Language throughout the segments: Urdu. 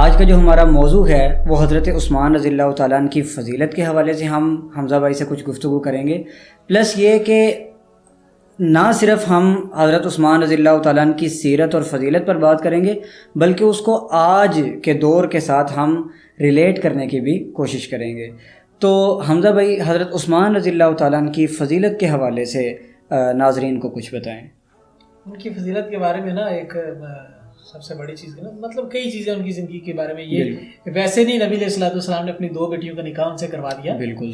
آج کا جو ہمارا موضوع ہے وہ حضرت عثمان رضی اللہ تعالیٰ عنہ کی فضیلت کے حوالے سے ہم حمزہ بھائی سے کچھ گفتگو کریں گے، پلس یہ کہ نہ صرف ہم حضرت عثمان رضی اللہ تعالیٰ عنہ کی سیرت اور فضیلت پر بات کریں گے بلکہ اس کو آج کے دور کے ساتھ ہم ریلیٹ کرنے کی بھی کوشش کریں گے۔ تو حمزہ بھائی، حضرت عثمان رضی اللہ تعالیٰ عنہ کی فضیلت کے حوالے سے ناظرین کو کچھ بتائیں۔ ان کی فضیلت کے بارے میں نا ایک سب سے بڑی چیز ہے نا، مطلب کئی چیزیں ان کی زندگی کے بارے میں، یہ ویسے نہیں نبی علیہ الصلوۃ والسلام نے اپنی 2 بیٹیوں کا نکاح ان سے کروا دیا، بالکل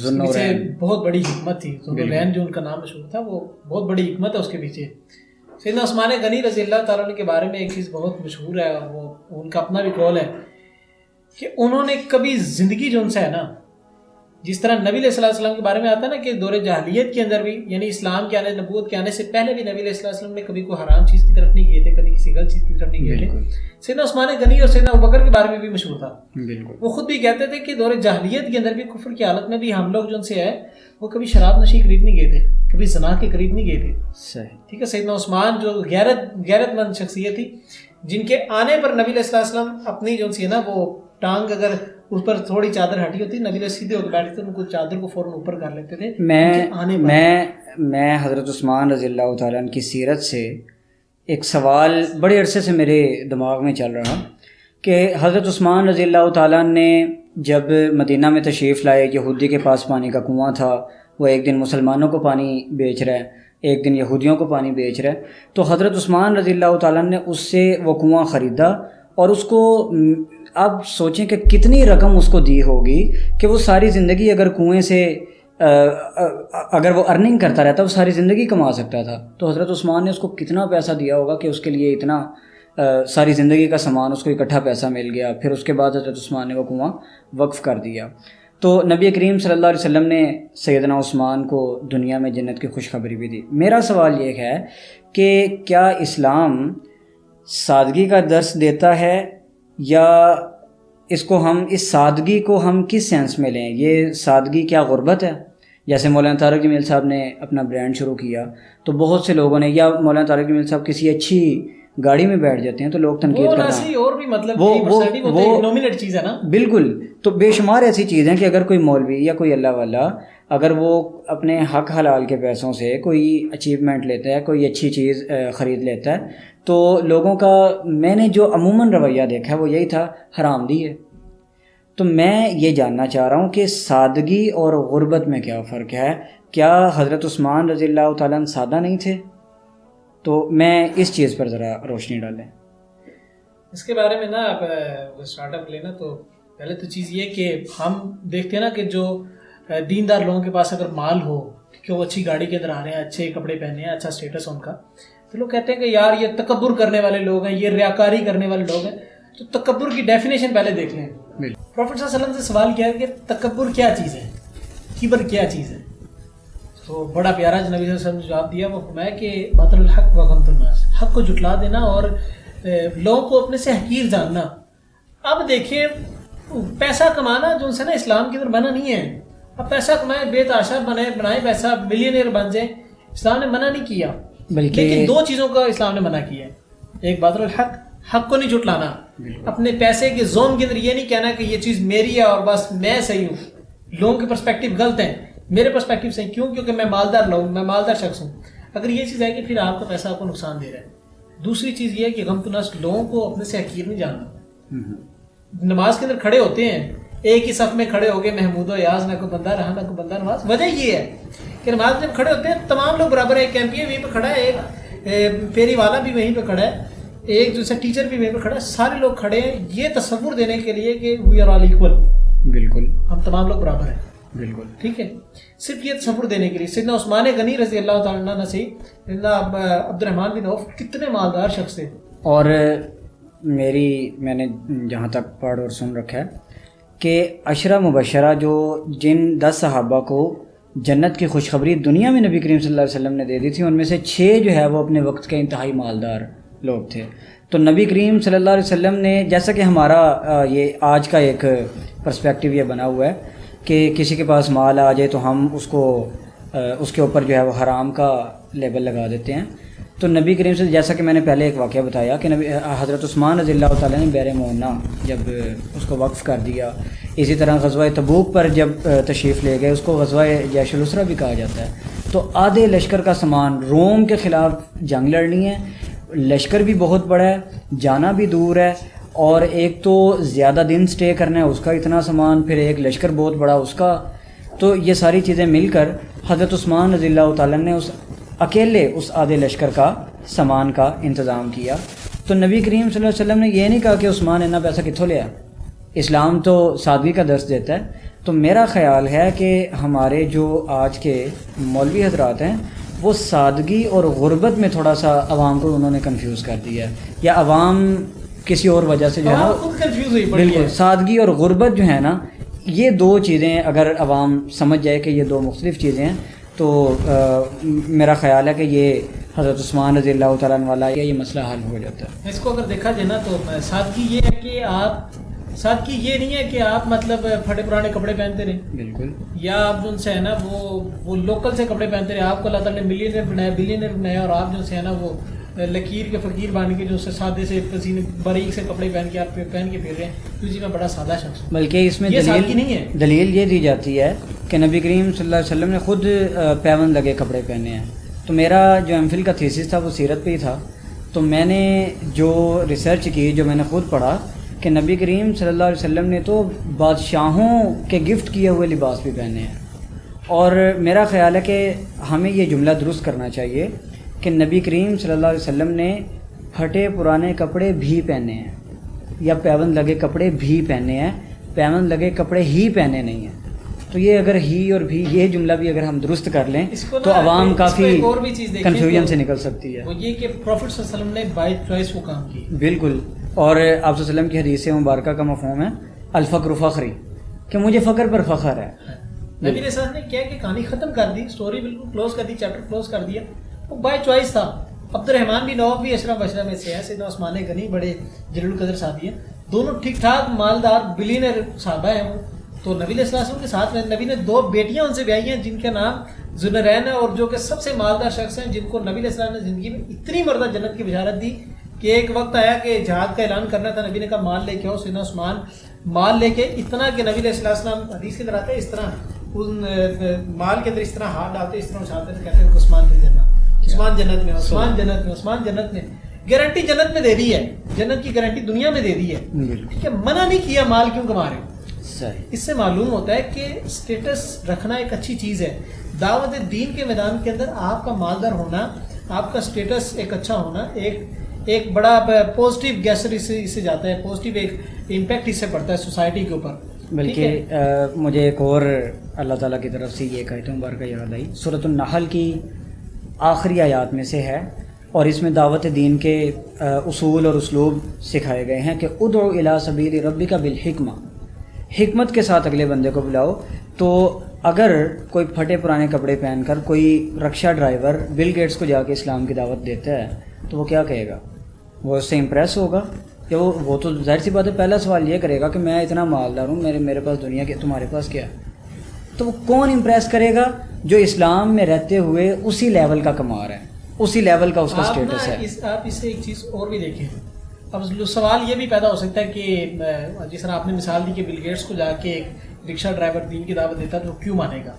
بہت بڑی حکمت تھی۔ ذوالنورین جو ان کا نام مشہور تھا، وہ بہت بڑی حکمت ہے اس کے پیچھے۔ سیدنا عثمان غنی رضی اللہ تعالیٰ عنہ کے بارے میں ایک چیز بہت مشہور ہے، اور وہ ان کا اپنا بھی قول ہے کہ انہوں نے کبھی زندگی جو ان سے ہے نا، جس طرح نبی علیہ الصلوۃ والسلام کے بارے میں آتا ہے نا کہ دور جاہلیت کے اندر بھی، یعنی اسلام کے آنے، نبوت کے آنے سے پہلے بھی نبی علیہ الصلوۃ والسلام نے کبھی کوئی حرام چیز کی طرف نہیں گئے تھے، کبھی کسی غلط چیز کی طرف نہیں گئے تھے۔ سیدنا عثمان غنی اور سیدنا ابوبکر کے بارے میں بھی مشہور تھا، وہ خود بھی کہتے تھے کہ دور جاہلیت کے اندر بھی، کفر کی حالت میں بھی ہم لوگ جو ان سے ہے وہ کبھی شراب نشی قریب نہیں گئے تھے، کبھی زنا کے قریب نہیں گئے تھے۔ ٹھیک ہے، سیدنا عثمان جو غیرت مند شخصیت تھی، جن کے آنے پر نبی علیہ الصلوۃ والسلام اپنی جو سی ہے نا، وہ ٹانگ اگر اس پر تھوڑی چادر ہٹی ہوتی، نبی علیہ سیدھے ہو کے بیٹھتے تھے، ان کو چادر کو فوراً اوپر کر لیتے تھے۔ میں حضرت عثمان رضی اللہ تعالیٰ عنہ کی سیرت سے ایک سوال بڑے عرصے سے میرے دماغ میں چل رہا کہ حضرت عثمان رضی اللہ تعالیٰ عنہ نے جب مدینہ میں تشریف لائے، یہودی کے پاس پانی کا کنواں تھا، وہ ایک دن مسلمانوں کو پانی بیچ رہا ہے، ایک دن یہودیوں کو پانی بیچ رہا ہے، تو حضرت عثمان رضی اللہ تعالیٰ عنہ نے اس سے وہ کنواں خریدا، اور اس کو اب سوچیں کہ کتنی رقم اس کو دی ہوگی کہ وہ ساری زندگی اگر کنویں سے اگر وہ ارننگ کرتا رہتا وہ ساری زندگی کما سکتا تھا۔ تو حضرت عثمان نے اس کو کتنا پیسہ دیا ہوگا کہ اس کے لیے اتنا ساری زندگی کا سامان، اس کو اکٹھا پیسہ مل گیا۔ پھر اس کے بعد حضرت عثمان نے وہ کنواں وقف کر دیا۔ تو نبی کریم صلی اللہ علیہ وسلم نے سیدنا عثمان کو دنیا میں جنت کی خوشخبری بھی دی۔ میرا سوال یہ ہے کہ کیا اسلام سادگی کا درس دیتا ہے، یا اس کو ہم، اس سادگی کو ہم کس سینس میں لیں؟ یہ سادگی کیا غربت ہے؟ جیسے مولانا طارق جمیل صاحب نے اپنا برانڈ شروع کیا تو بہت سے لوگوں نے، یا مولانا طارق جمیل صاحب کسی اچھی گاڑی میں بیٹھ جاتے ہیں تو لوگ تنقید کرتے ہیں، اور بھی مطلب وہ نومینیٹ چیز ہے نا، بالکل۔ تو بے شمار ایسی چیزیں کہ اگر کوئی مولوی یا کوئی اللہ والا اگر وہ اپنے حق حلال کے پیسوں سے کوئی اچیومنٹ لیتا ہے، کوئی اچھی چیز خرید لیتا ہے، تو لوگوں کا، میں نے جو عموماً رویہ دیکھا ہے وہ یہی تھا، حرام دی ہے۔ تو میں یہ جاننا چاہ رہا ہوں کہ سادگی اور غربت میں کیا فرق ہے؟ کیا حضرت عثمان رضی اللہ تعالیٰ عنہ سادہ نہیں تھے؟ تو میں اس چیز پر ذرا روشنی ڈالیں۔ اس کے بارے میں نا آپ اسٹارٹ اپ لینا، تو پہلے تو چیز یہ کہ ہم دیکھتے ہیں نا کہ جو دیندار لوگوں کے پاس اگر مال ہو کہ وہ اچھی گاڑی کے اندر آ رہے ہیں، اچھے کپڑے پہنے ہیں، اچھا اسٹیٹس ان کا، تو لوگ کہتے ہیں کہ یار یہ تکبر کرنے والے لوگ ہیں، یہ ریاکاری کرنے والے لوگ ہیں۔ تو تکبر کی ڈیفینیشن پہلے دیکھ لیں۔ پروفیٹ صلی اللہ علیہ وسلم سے سوال کیا ہے کہ تکبر کیا چیز ہے، کبر کیا چیز ہے؟ تو بڑا پیارا جو نبی صلی اللہ علیہ وسلم نے جواب دیا وہ فرمایا کہ بطر الحق و غمط الناس، حق کو جھٹلا دینا اور لوگوں کو اپنے سے حقیر جاننا۔ اب دیکھیں، پیسہ کمانا جو ان سے نا اسلام کے اندر منع نہیں ہے۔ اب پیسہ کمائیں، بے تحاشا بنائیں پیسہ، ملینئر بن جائیں، اسلام نے منع نہیں کیا، لیکن 2 چیزوں کا اسلام نے منع کیا ہے۔ ایک بطر الحق، حق کو نہیں جھٹلانا، اپنے پیسے کے زوم کے اندر یہ نہیں کہنا کہ یہ چیز میری ہے اور بس میں صحیح ہوں، لوگوں کے پرسپیکٹیو غلط ہیں، میرے پرسپیکٹیو صحیح، کیونکہ میں مالدار لوگ، میں مالدار شخص ہوں۔ اگر یہ چیز ہے کہ پھر آپ کا پیسہ آپ کو نقصان دے رہا ہے۔ دوسری چیز یہ ہے کہ غمط الناس، لوگوں کو اپنے سے حقیر نہیں جاننا۔ نماز کے اندر کھڑے ہوتے ہیں، ایک ہی صف میں کھڑے ہو گئے، محمود و یاز، نہ کوئی بندہ رہا نہ کوئی بندہ نماز۔ وجہ یہ ہے کہ نماز جب کھڑے ہوتے ہیں تمام لوگ برابر ہیں، ایک کیمپئن وہیں پہ کھڑا ہے، ایک فیری والا بھی وہیں پہ کھڑا ہے، ایک جو ٹیچر بھی وہیں پہ کھڑا ہے، سارے لوگ کھڑے ہیں یہ تصور دینے کے لیے کہ وی آر آل ایکول، بالکل ہم تمام لوگ برابر ہیں، بالکل ٹھیک ہے، صرف یہ تصور دینے کے لیے۔ سیدنا عثمان غنی رضی اللہ تعالیٰ عنہ سے سیدنا عبد الرحمن بن عوف کتنے مالدار شخص تھے۔ اور میں نے جہاں تک پڑھ اور سن رکھا ہے کہ عشرہ مبشرہ جن 10 صحابہ کو جنت کی خوشخبری دنیا میں نبی کریم صلی اللہ علیہ وسلم نے دے دی تھی، ان میں سے 6 جو ہے وہ اپنے وقت کے انتہائی مالدار لوگ تھے۔ تو نبی کریم صلی اللہ علیہ وسلم نے، جیسا کہ ہمارا یہ آج کا ایک پرسپیکٹیو یہ بنا ہوا ہے کہ کسی کے پاس مال آ جائے تو ہم اس کے اوپر جو ہے وہ حرام کا لیبل لگا دیتے ہیں، تو نبی کریم سے جیسا کہ میں نے پہلے ایک واقعہ بتایا کہ حضرت عثمان رضی اللہ تعالیٰ نے بحر معونہ جب اس کو وقف کر دیا، اسی طرح غزوہ تبوک پر جب تشریف لے گئے، اس کو غزوہ جیش الاسرہ بھی کہا جاتا ہے، تو آدھے لشکر کا سامان، روم کے خلاف جنگ لڑنی ہے، لشکر بھی بہت بڑا ہے، جانا بھی دور ہے، اور ایک تو زیادہ دن سٹے کرنا ہے، اس کا اتنا سامان، پھر ایک لشکر بہت بڑا اس کا، تو یہ ساری چیزیں مل کر حضرت عثمان رضی اللہ تعالیٰ نے اکیلے اس آدھے لشکر کا سامان کا انتظام کیا۔ تو نبی کریم صلی اللہ علیہ وسلم نے یہ نہیں کہا کہ عثمان اتنا پیسہ کتوں لیا، اسلام تو سادگی کا درس دیتا ہے۔ تو میرا خیال ہے کہ ہمارے جو آج کے مولوی حضرات ہیں وہ سادگی اور غربت میں تھوڑا سا عوام کو انہوں نے کنفیوز کر دیا ہے، یا عوام کسی اور وجہ سے جو ہے بالکل سادگی اور غربت جو ہے نا، یہ دو چیزیں اگر عوام سمجھ جائے کہ یہ دو مختلف چیزیں ہیں تو میرا خیال ہے کہ یہ حضرت عثمان رضی اللہ تعالیٰ عنہ والا یہ مسئلہ حل ہو جاتا ہے۔ اس کو اگر دیکھا جائے نا تو سادگی یہ ہے کہ سادگی یہ نہیں ہے کہ آپ مطلب پھٹے پرانے کپڑے پہنتے رہیں، بالکل، یا آپ جو سے ہے نا وہ لوکل سے کپڑے پہنتے رہے، آپ کو اللہ تعالیٰ نے ملینئر بنایا، بلینئر بنایا، اور آپ جو سے ہے نا وہ لکیر کے فقیر بن کے جو سادے سے پسینے باریک سے کپڑے پہن کے آپ پہن کے پھر رہے ہیں، تو جی میں بڑا سادہ شخص ہوں۔ بلکہ اس میں دلیل یہ دی جاتی ہے کہ نبی کریم صلی اللہ علیہ وسلم نے خود پیوند لگے کپڑے پہنے ہیں۔ تو میرا جو ایم فل کا تھیسس تھا وہ سیرت پہ ہی تھا، تو میں نے جو ریسرچ کی، جو میں نے خود پڑھا کہ نبی کریم صلی اللہ علیہ وسلم نے تو بادشاہوں کے گفٹ کیے ہوئے لباس بھی پہنے ہیں، اور میرا خیال ہے کہ ہمیں یہ جملہ درست کرنا چاہیے کہ نبی کریم صلی اللہ علیہ وسلم نے پھٹے پرانے کپڑے بھی پہنے ہیں، یا پیوند لگے کپڑے بھی پہنے ہیں، پیوند لگے کپڑے ہی پہنے نہیں ہیں۔ تو یہ اگر ہی اور بھی یہ جملہ بھی اگر ہم درست کر لیں تو عوام کافی کنفیوژن سے نکل سکتی ہے۔ وہ یہ کہ پروفٹ صلی اللہ علیہ وسلم نے بائی چوائس وہ کام کی، بالکل، اور آپ صلی اللہ علیہ وسلم کی حدیث مبارکہ کا مفہوم ہے الفقر فخری، کہ مجھے فخر پر فخر ہے۔ نبی علیہ السلام نے کیا کہ کہانی ختم کر دی، سٹوری بالکل کلوز کر دی، چیپٹر کلوز کر دیا، وہ بائی چوائس تھا۔ عبد الرحمن بن عوف بھی اشرف بشرہ میں سے ہے، سیدنا عثمان غنی بڑے جلیل القدر صحابی ہیں، دونوں ٹھیک ٹھاک مالدار بلینئر صحابہ ہیں وہ۔ تو نبی علیہ السلام کے ساتھ میں نبی نے 2 بیٹیاں ان سے بیائی ہیں جن کا نام ذوالنورین ہے، اور جو کہ سب سے مالدار شخص ہیں، جن کو نبی علیہ السلام نے زندگی میں اتنی مردہ جنت کی بشارت دی کہ ایک وقت آیا کہ جہاد کا اعلان کرنا تھا، نبی نے کہا مال لے کے آؤ، سیدنا عثمان مال لے کے، اتنا کہ نبی علیہ السلام حدیث کے اندر آتا ہے اس طرح ان مال کے اندر اس طرح ہاتھ ڈالتے، اس طرح اچھالتے تھے، کہتے ہیں عثمان کی جنت، عثمان جنت میں، عثمان جنت میں، عثمان جنت میں، گارنٹی جنت میں دے دی ہے، جنت کی گارنٹی دنیا میں دے دی ہے، ٹھیک ہے، منع نہیں کیا مال کیوں کما رہے ہو۔ اس سے معلوم ہوتا ہے کہ اسٹیٹس رکھنا ایک اچھی چیز ہے، دعوت دین کے میدان کے اندر آپ کا مالدار ہونا، آپ کا اسٹیٹس ایک اچھا ہونا، ایک بڑا پازیٹیو گیسر اس سے جاتا ہے، پازیٹیو ایک امپیکٹ اس سے پڑتا ہے سوسائٹی کے اوپر۔ بلکہ مجھے ایک اور اللہ تعالیٰ کی طرف سے یہ آیت مبارکہ یاد آئی، سورۃ النحل کی آخری آیات میں سے ہے، اور اس میں دعوت دین کے اصول اور اسلوب سکھائے گئے ہیں کہ ادعو الی سبیل ربک بالحکمہ، حکمت کے ساتھ اگلے بندے کو بلاؤ۔ تو اگر کوئی پھٹے پرانے کپڑے پہن کر کوئی رکشہ ڈرائیور بل گیٹس کو جا کے اسلام کی دعوت دیتا ہے تو وہ کیا کہے گا؟ وہ اس سے امپریس ہوگا؟ کہ وہ تو ظاہر سی بات ہے پہلا سوال یہ کرے گا کہ میں اتنا مالدار ہوں، میرے پاس دنیا کے، تمہارے پاس کیا ہے؟ تو وہ کون امپریس کرے گا؟ جو اسلام میں رہتے ہوئے اسی لیول کا کما رہا ہے، اسی لیول کا اس کا اسٹیٹس ہے۔ آپ اس سے ایک چیز اور بھی دیکھیں، اب سوال یہ بھی پیدا ہو سکتا ہے کہ جس طرح آپ نے مثال دی کہ بل گیٹس کو جا کے ایک رکشہ ڈرائیور دین کی دعوت دیتا ہے تو کیوں مانے گا؟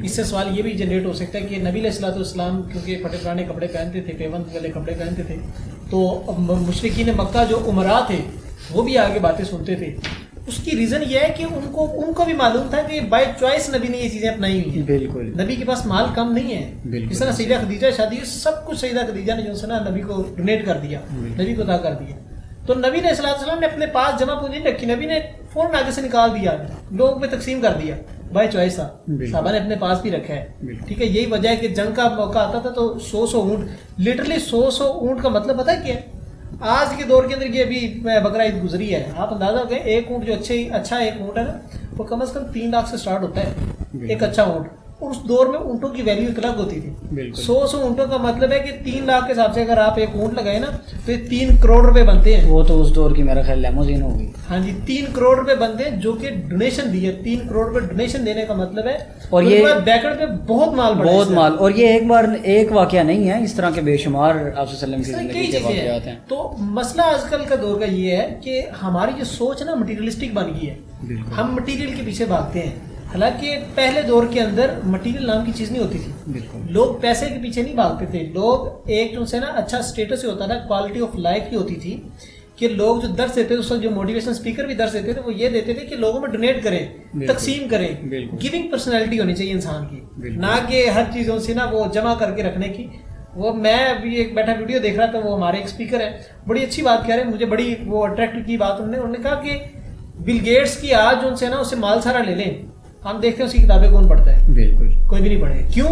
اس سے سوال یہ بھی جنریٹ ہو سکتا ہے کہ نبی علیہ السلام کیونکہ پھٹے پرانے کپڑے پہنتے تھے، پیوند والے کپڑے پہنتے تھے، تو مشرکین مکہ جو عمراء تھے وہ بھی آگے باتیں سنتے تھے۔ اس کی ریزن یہ ہے کہ ان کو بھی معلوم تھا کہ بائی چوائس نبی نے یہ چیزیں اپنائی ہوئی ہیں۔ بالکل، نبی کے پاس مال کم نہیں ہے، جس طرح سیدہ خدیجہ شادی سب کچھ سیدہ خدیجہ نے جو ہے نا نبی کو ڈونیٹ کر دیا، نبی کو عطا کر دیا۔ تو نبی علیہ السلام نے اپنے پاس جمع پونجی نہیں رکھی، نبی نے فوراً آگے سے نکال دیا، لوگ میں تقسیم کر دیا، بائی چوائس تھا، صحابہ نے اپنے پاس بھی رکھا ہے، ٹھیک ہے۔ یہی وجہ ہے کہ جنگ کا موقع آتا تھا تو 100 اونٹ، لٹرلی 100 اونٹ کا مطلب پتہ ہے کیا ہے؟ آج کے دور کے اندر یہ ابھی بقرہ عید گزری ہے، آپ اندازہ کریں ایک اونٹ جو اچھا ایک اونٹ ہے نا وہ کم از کم 3 لاکھ سے سٹارٹ ہوتا ہے، ایک اچھا اونٹ اس دور میں اونٹوں کی ویلیو ایک الگ ہوتی تھی. بالکل 100 اونٹوں کا مطلب ہے کہ 3 لاکھ کے حساب سے اگر آپ ایک اونٹ لگائے نا تو یہ 3 کروڑ روپے بنتے ہیں. وہ تو اس دور کی میرا خیال لیموزین ہوگی. ہاں جی 3 کروڑ روپے بنتے ہیں جو کہ ڈونیشن دی ہے. 3 کروڑ روپے ڈونیشن دینے کا مطلب ہے. اور یہ بیکڈ پہ بہت مال بڑھا, بہت مال. اور یہ ایک واقعہ نہیں ہے, اس طرح کے بے شمار آپ صلی اللہ علیہ وسلم کی زندگی کے واقعات ہیں. تو مسئلہ آج کل کا دور کا یہ ہے کہ ہماری جو سوچ نا مٹیریلسٹک بن گئی ہے. ہم مٹیریل کے پیچھے بھاگتے ہیں, حالانکہ پہلے دور کے اندر مٹیریل نام کی چیز نہیں ہوتی تھی. لوگ پیسے کے پیچھے نہیں بھاگتے تھے. لوگ ایک جو سے نا اچھا اسٹیٹس ہوتا تھا, کوالٹی آف لائف کی ہوتی تھی کہ لوگ جو درس دیتے تھے, اس وقت جو موٹیویشن اسپیکر بھی درس دیتے تھے وہ یہ دیتے تھے کہ لوگوں میں ڈونیٹ کریں, تقسیم کریں. گیونگ پرسنالٹی ہونی چاہیے انسان کی, نہ کہ ہر چیزوں سے نا وہ جمع کر کے رکھنے کی. وہ میں ابھی ایک بیٹھا ویڈیو دیکھ رہا تھا, وہ ہمارے ایک اسپیکر ہے, بڑی اچھی بات کہہ رہے ہیں, مجھے بڑی وہ اٹریکٹ کی بات. انہوں نے کہا کہ بل گیٹس کی آج ان سے نا اسے مال سارا لے لیں, ہم دیکھتے ہیں اس کی کتابیں کون پڑھتا ہے. بالکل کوئی بھی نہیں پڑھے. کیوں؟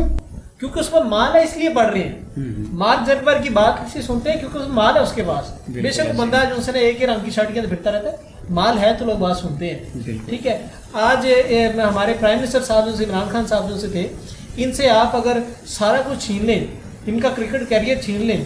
کیونکہ اس پر مال ہے اس لیے پڑھ رہے ہیں. مارک زکربرگ کی بات کسی سنتے ہیں کیونکہ مال ہے اس کے پاس. بے شک بندہ جو سے ایک ہی رنگ کی شرٹ کے اندر پھرتا رہتا ہے, مال ہے تو لوگ بات سنتے ہیں. ٹھیک ہے, آج ہمارے پرائم منسٹر صاحب جو سے عمران خان صاحب جو سے تھے, ان سے آپ اگر سارا کچھ چھین لیں, ان کا کرکٹ کیریئر چھین لیں,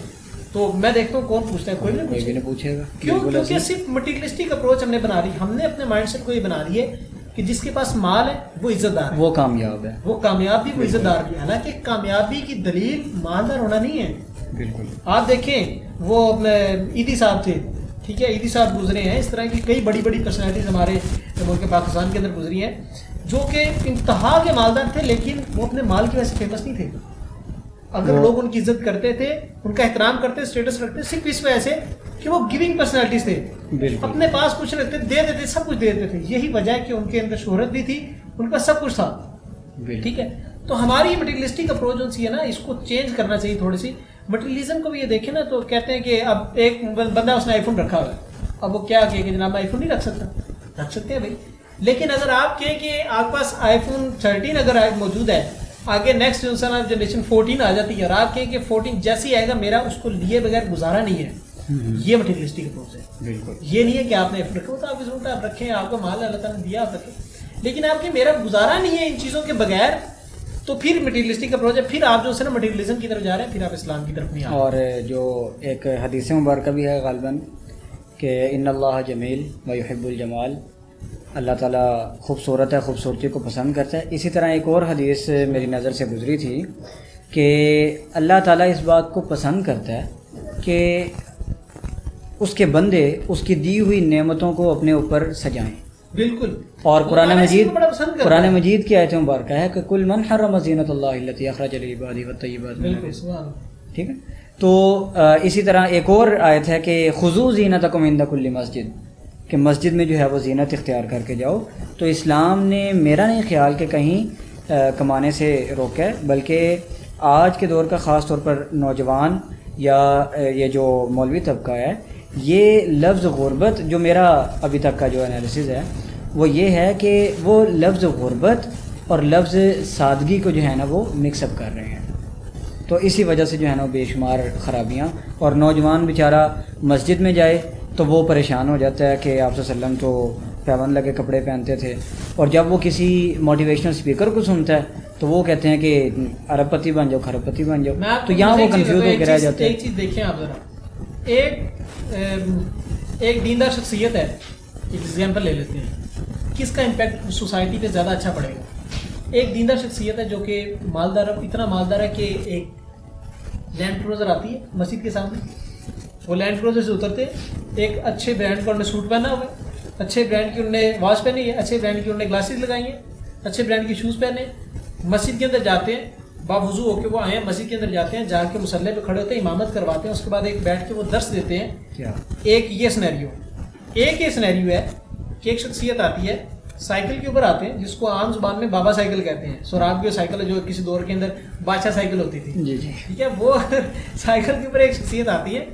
تو میں دیکھتا ہوں کون پوچھتا ہے, کوئی نہیں پوچھے گا. کیوں؟ کیونکہ صرف مٹیریلسٹک اپروچ ہم نے بنا لی. ہم نے اپنے مائنڈ سیٹ کو یہ بنا لی ہے کہ جس کے پاس مال ہے وہ عزت دار ہے, وہ کامیاب ہے, وہ کامیاب بھی وہ عزت دار بھی. حالانکہ کامیابی کی دلیل مالدار ہونا نہیں ہے. بالکل آپ دیکھیں وہ عیدی صاحب تھے, ٹھیک ہے, عیدی صاحب گزرے ہیں, اس طرح کی کئی بڑی بڑی پرسنالٹیز ہمارے ملک پاکستان کے اندر گزری ہیں جو کہ انتہا کے مالدار تھے, لیکن وہ اپنے مال کی وجہ سے فیمس نہیں تھے. اگر لوگ ان کی عزت کرتے تھے, ان کا احترام کرتے, اسٹیٹس رکھتے, صرف اس وجہ سے کہ وہ گیونگ پرسنالٹیز تھے. اپنے پاس کچھ رکھتے, دے دیتے, سب کچھ دے دیتے تھے. یہی وجہ ہے کہ ان کے اندر شہرت بھی تھی, ان کا سب کچھ تھا. ٹھیک ہے, تو ہماری مٹیریلسٹک اپروچ جو سی ہے نا, اس کو چینج کرنا چاہیے تھوڑی سی. مٹیریلزم کو بھی یہ دیکھیں نا, تو کہتے ہیں کہ اب ایک بندہ اس نے آئی فون رکھا ہوا ہے, اب وہ کیا کہ جناب میں آئی فون نہیں رکھ سکتا. رکھ سکتے ہیں بھائی, لیکن اگر آپ کہیں کہ آپ کے پاس آئی فون 13 اگر موجود ہے, آگے نیکسٹ جنریشن 14 آ جاتی ہے, اور آپ کہیں کہ 14 جیسی آئے گا, میرا اس کو لیے بغیر گزارا نہیں ہے. یہ مٹیریلسٹک اپروچ ہے. بالکل یہ نہیں ہے کہ آپ نے رکھا, تو آپ کی ضرورت ہے آپ رکھیں, آپ کو مال اللہ تعالیٰ نے دیا آپ رکھیں, لیکن آپ کے میرا گزارا نہیں ہے ان چیزوں کے بغیر, تو پھر مٹیریلسٹک اپروچ ہے. پھر آپ جو ہے نا مٹیریلزم کی طرف جا رہے ہیں, پھر آپ اسلام کی طرف نہیں آ رہے. اور جو ایک حدیث مبارکہ بھی ہے غالباً کہ ان اللہ جمیل و یحب الجمال, اللہ تعالیٰ خوبصورت ہے, خوبصورتی کو پسند کرتا ہے. اسی طرح ایک اور حدیث میری نظر سے گزری تھی کہ اللہ تعالیٰ اس بات کو پسند کرتا ہے کہ اس کے بندے اس کی دی ہوئی نعمتوں کو اپنے اوپر سجائیں. بالکل. اور قرآن مجید کی آیت مبارکہ ہے کہ کل من حرم زینت اللہ التی اخرج لعبادہ والطیبات من الرزق. ٹھیک ہے, تو اسی طرح ایک اور آیت ہے کہ خذوا زینتکم عند کل مسجد, کہ مسجد میں جو ہے وہ زینت اختیار کر کے جاؤ. تو اسلام نے میرا نہیں خیال کہ کہیں کمانے سے روکا ہے, بلکہ آج کے دور کا خاص طور پر نوجوان یا یہ جو مولوی طبقہ ہے, یہ لفظ غربت, جو میرا ابھی تک کا جو انالیسز ہے وہ یہ ہے کہ وہ لفظ غربت اور لفظ سادگی کو جو ہے نا وہ مکس اپ کر رہے ہیں. تو اسی وجہ سے جو ہے نا بے شمار خرابیاں, اور نوجوان بیچارہ مسجد میں جائے تو وہ پریشان ہو جاتا ہے کہ آپ صلی اللہ علیہ وسلم تو پیون لگے کپڑے پہنتے تھے, اور جب وہ کسی موٹیویشنل اسپیکر کو سنتا ہے تو وہ کہتے ہیں کہ ارب پتی بن جاؤ, کھرب پتی بن جاؤ. تو یہاں وہ کنفیوز ہو کے رہ جاتے ہیں. ایک چیز دیکھیں آپ ذرا, ایک دیندار شخصیت ہے, ایگزامپل لے لیتے ہیں, کس کا امپیکٹ سوسائٹی پہ زیادہ اچھا پڑے گا. ایک دیندار شخصیت ہے جو کہ مالدار, اتنا مالدار ہے کہ ایک لینڈ کروزر آتی ہے مسجد کے سامنے, وہ لینڈ کروزر سے اترتے, ایک اچھے برانڈ کا انہوں نے سوٹ پہنا ہوا ہے, اچھے برانڈ کی انہوں نے واچ پہنی ہے, اچھے برانڈ کی انہوں نے گلاسز لگائی ہیں, اچھے برانڈ کی شوز پہنے, مسجد کے اندر جاتے ہیں, باوضو ہو کے وہ آئے ہیں, مسجد کے اندر جاتے ہیں, جا کے مصلی پہ کھڑے ہوتے ہیں, امامت کرواتے ہیں, اس کے بعد ایک بیٹھ کے وہ درس دیتے ہیں. ایک یہ سینیریو ہے کہ ایک شخصیت آتی ہے, سائیکل کے اوپر آتے ہیں, جس کو عام زبان میں بابا سائیکل کہتے ہیں. سوراب کی سائیکل ہے جو کسی دور کے اندر بادشاہ سائیکل ہوتی تھی. ٹھیک ہے, وہ سائیکل کے اوپر ایک شخصیت آتی ہے,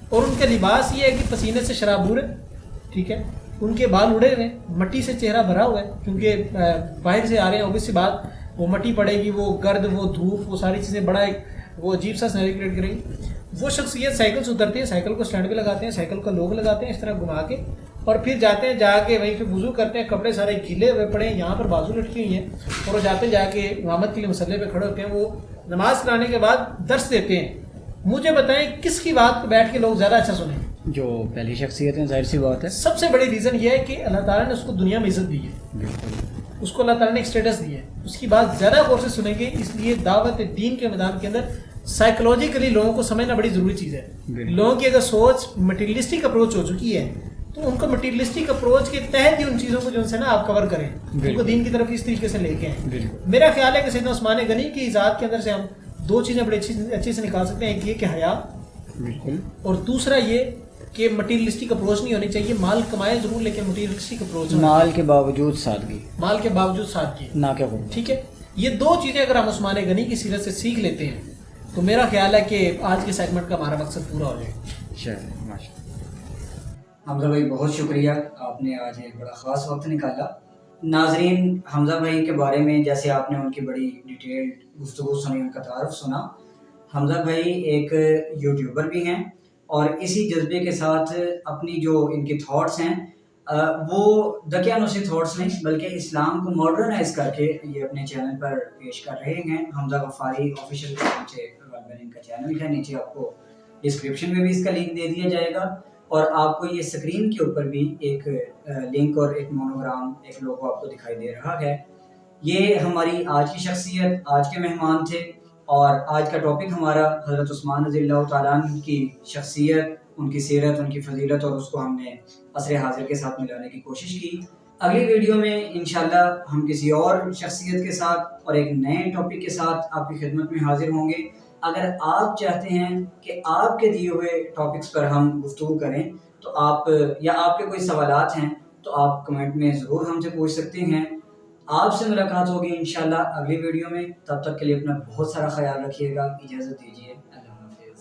اور ان کا لباس یہ ہے کہ پسینے سے شرابور ہے. ٹھیک ہے, ان کے بال اڑے ہوئے, مٹی سے چہرہ بھرا ہوا ہے, کیونکہ باہر سے آ رہے ہیں, اوبیس سی بات, وہ مٹی پڑے گی, وہ گرد, وہ دھوپ, وہ ساری چیزیں بڑا ایک وہ عجیب سا سینری کریٹ کریں گی. وہ شخصیت سائیکل سے اترتی ہے, سائیکل کو اسٹینڈ پہ لگاتے ہیں, سائیکل کا لوگ لگاتے ہیں, اس طرح گھما کے, اور پھر جاتے ہیں جا کے وہیں پہ وضو کرتے ہیں, کپڑے سارے گیلے ہوئے پڑے ہیں, یہاں پر بازو لٹکی ہوئی ہیں, اور وہ جاتے ہیں جا کے امامت کے لیے مصلی پہ کھڑے ہوتے ہیں. وہ نماز کرانے کے بعد درس دیتے ہیں. مجھے بتائیں کس کی بات کو بیٹھ کے لوگ زیادہ اچھا سنیں؟ جو پہلی شخصیت ہے, ظاہر سی بات ہے. سب سے بڑی ریزن یہ ہے کہ اللہ تعالیٰ نے اس کو دنیا میں عزت دی ہے, بالکل, اس کو اللہ تعالیٰ نے ایک اسٹیٹس دی ہے, اس کی بات زیادہ غور سے سنیں گے. اس لیے دعوت دین کے میدان کے اندر سائیکولوجیکلی لوگوں کو سمجھنا بڑی ضروری چیز ہے. لوگوں کی اگر سوچ مٹیریلسٹک اپروچ ہو چکی ہے تو ان کو مٹیریلسٹک اپروچ کے تحت ہی ان چیزوں کو جو ہے نا آپ کور کریں, ان کو دین کی طرف اس طریقے سے لے کے آئیں. میرا خیال ہے کہ سیدنا عثمان غنی کی ذات کے اندر سے ہم دو چیزیں بڑی اچھے سے نکال سکتے ہیں. ایک یہ کہ حیا, بالکل, اور دوسرا یہ کہ مٹیریلسٹک اپروچ نہیں ہونی چاہیے. مال کمائے ضرور لیکن مٹیریلسٹک اپروچ, مال کے باوجود سادگی, مال کے باوجود سادگی, نہ کہ غرور. ٹھیک ہے, یہ دو چیزیں اگر ہم عثمان غنی کی سیرت سے سیکھ لیتے ہیں تو میرا خیال ہے کہ آج کے سیگمنٹ کا ہمارا مقصد پورا ہو جائے گا. حمزہ بھائی بہت شکریہ, آپ نے آج ایک بڑا خاص وقت نکالا. ناظرین, حمزہ بھائی کے بارے میں جیسے آپ نے ان کی بڑی ڈیٹیلڈ گفتگو سنی, ان کا تعارف سنا. حمزہ بھائی ایک یوٹیوبر بھی ہیں اور اسی جذبے کے ساتھ اپنی جو ان کے تھاٹس ہیں وہ دقیانوسی تھاٹس نہیں بلکہ اسلام کو ماڈرنائز کر کے یہ اپنے چینل پر پیش کر رہے ہیں. حمزہ غفاری آفیشیل کے نیچے ان کا چینل ہے, نیچے آپ کو ڈسکرپشن میں بھی اس کا لنک دے دیا جائے گا, اور آپ کو یہ اسکرین کے اوپر بھی ایک لنک اور ایک مونوگرام, ایک لوگو آپ کو دکھائی دے رہا ہے. یہ ہماری آج کی شخصیت, آج کے مہمان تھے, اور آج کا ٹاپک ہمارا حضرت عثمان رضی اللہ تعالیٰ عنہ کی شخصیت, ان کی سیرت, ان کی فضیلت, اور اس کو ہم نے عصر حاضر کے ساتھ ملانے کی کوشش کی. اگلی ویڈیو میں انشاءاللہ ہم کسی اور شخصیت کے ساتھ اور ایک نئے ٹاپک کے ساتھ آپ کی خدمت میں حاضر ہوں گے. اگر آپ چاہتے ہیں کہ آپ کے دیے ہوئے ٹاپکس پر ہم گفتگو کریں تو آپ, یا آپ کے کوئی سوالات ہیں تو آپ کمنٹ میں ضرور ہم سے پوچھ سکتے ہیں. آپ سے ملاقات ہوگی انشاءاللہ اگلی ویڈیو میں. تب تک کے لیے اپنا بہت سارا خیال رکھیے گا. اجازت دیجیے, اللہ حافظ.